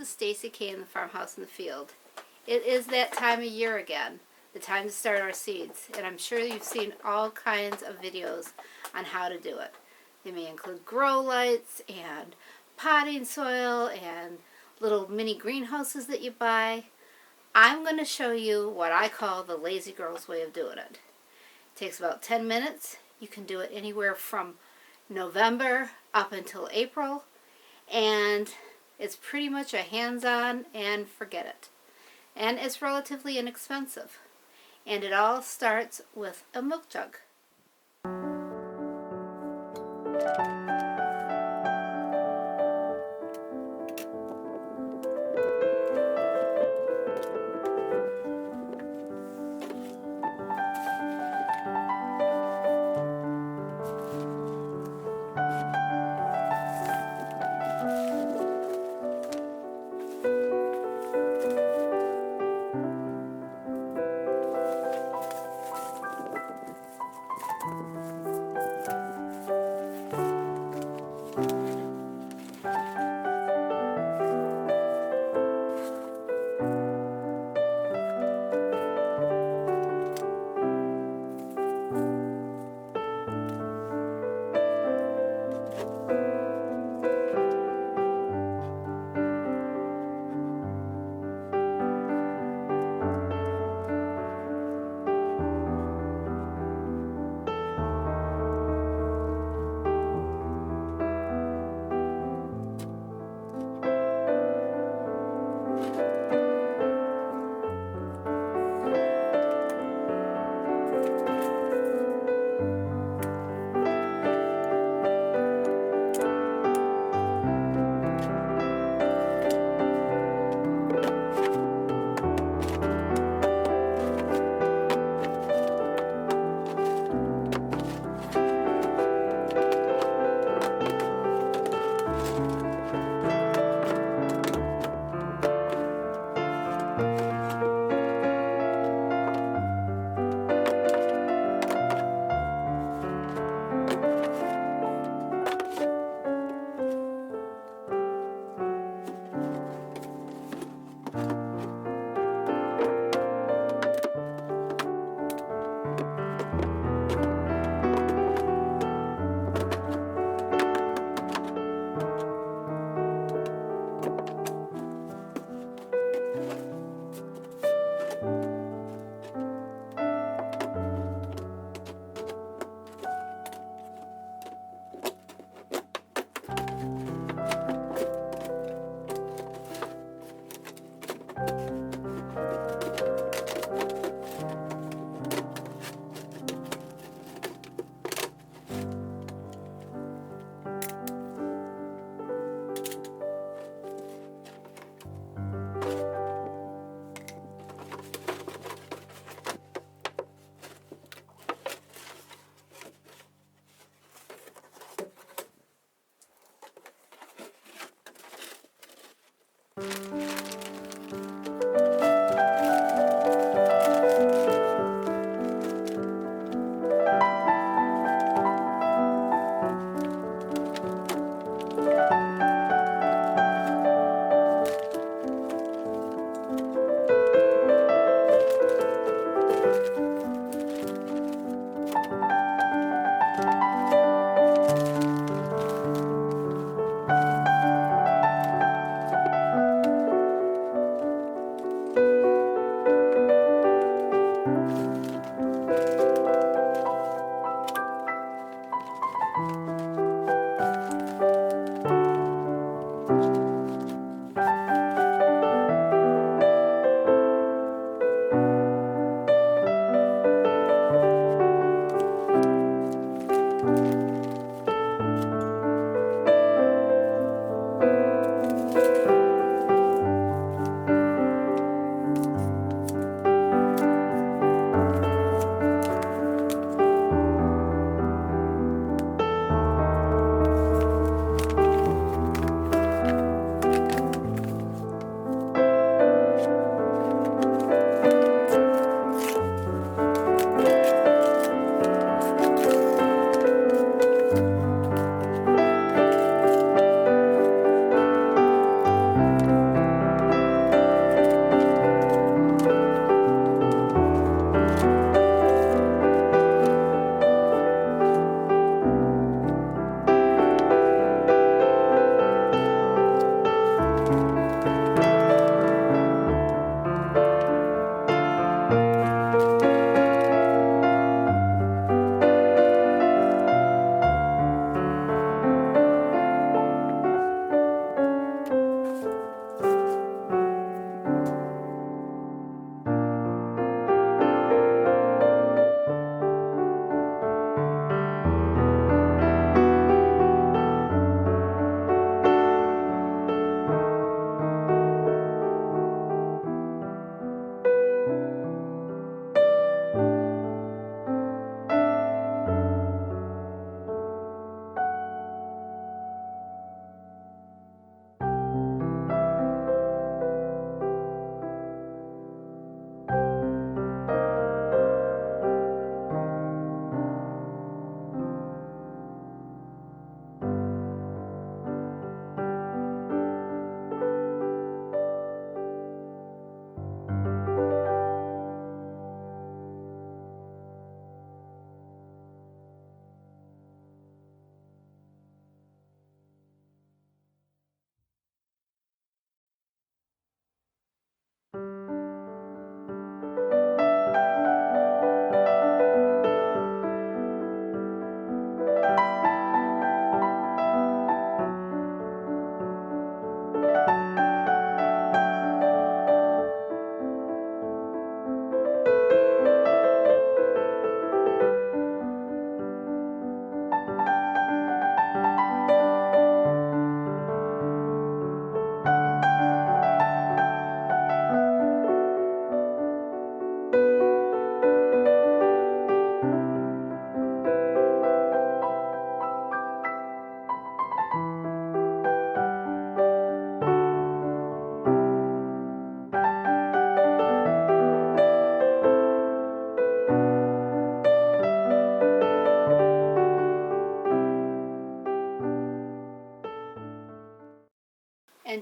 is Stacy Kay in the Farmhouse in the Field. It is that time of year again, the time to start our seeds, and I'm sure you've seen all kinds of videos on how to do it. They may include grow lights and potting soil and little mini greenhouses that you buy. I'm going to show you what I call the lazy girl's way of doing it. It takes about 10 minutes. You can do it anywhere from November up until April, and it's pretty much a hands-on and forget it. And it's relatively inexpensive. And it all starts with a milk jug.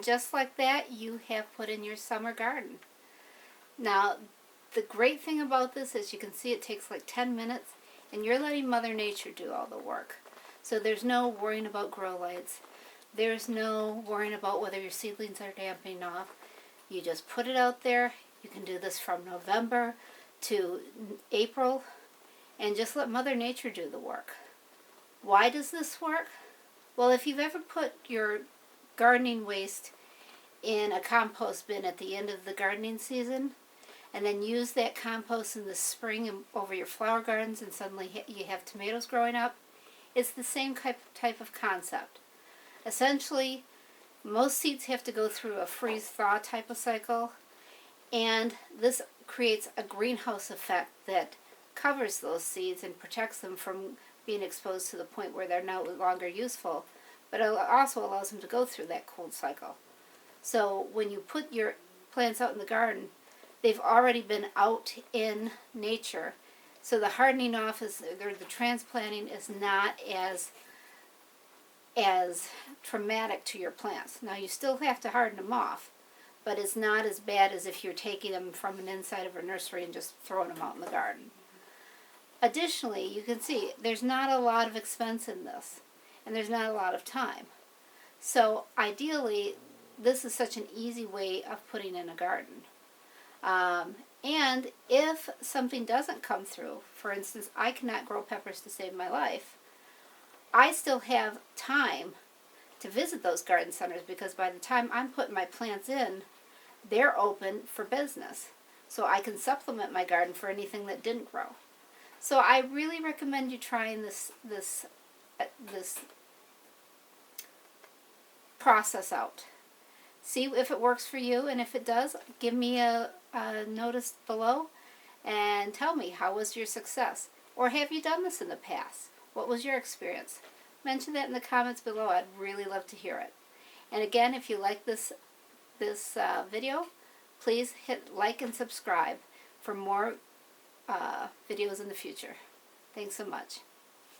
just like that, you have put in your summer garden. Now, the great thing about this is you can see it takes like 10 minutes, and you're letting Mother Nature do all the work. So there's no worrying about grow lights. There's no worrying about whether your seedlings are damping off. You just put it out there. You can do this from November to April, and just let Mother Nature do the work. Why does this work? Well, if you've ever put your gardening waste in a compost bin at the end of the gardening season, and then use that compost in the spring and over your flower gardens, and suddenly you have tomatoes growing up, it's the same type of concept. Essentially, most seeds have to go through a freeze-thaw type of cycle, and this creates a greenhouse effect that covers those seeds and protects them from being exposed to the point where they're no longer useful, but it also allows them to go through that cold cycle. So when you put your plants out in the garden, they've already been out in nature, so the hardening off or the transplanting is not as traumatic to your plants. Now you still have to harden them off, but it's not as bad as if you're taking them from an inside of a nursery and just throwing them out in the garden. Additionally, you can see there's not a lot of expense in this, and there's not a lot of time. So ideally, this is such an easy way of putting in a garden. And if something doesn't come through, for instance, I cannot grow peppers to save my life, I still have time to visit those garden centers, because by the time I'm putting my plants in, they're open for business. So I can supplement my garden for anything that didn't grow. So I really recommend you trying this process out. See if it works for you, and if it does, give me a notice below and tell me, how was your success? Or have you done this in the past? What was your experience? Mention that in the comments below. I'd really love to hear it. And again, if you like this video, please hit like and subscribe for more videos in the future. Thanks so much.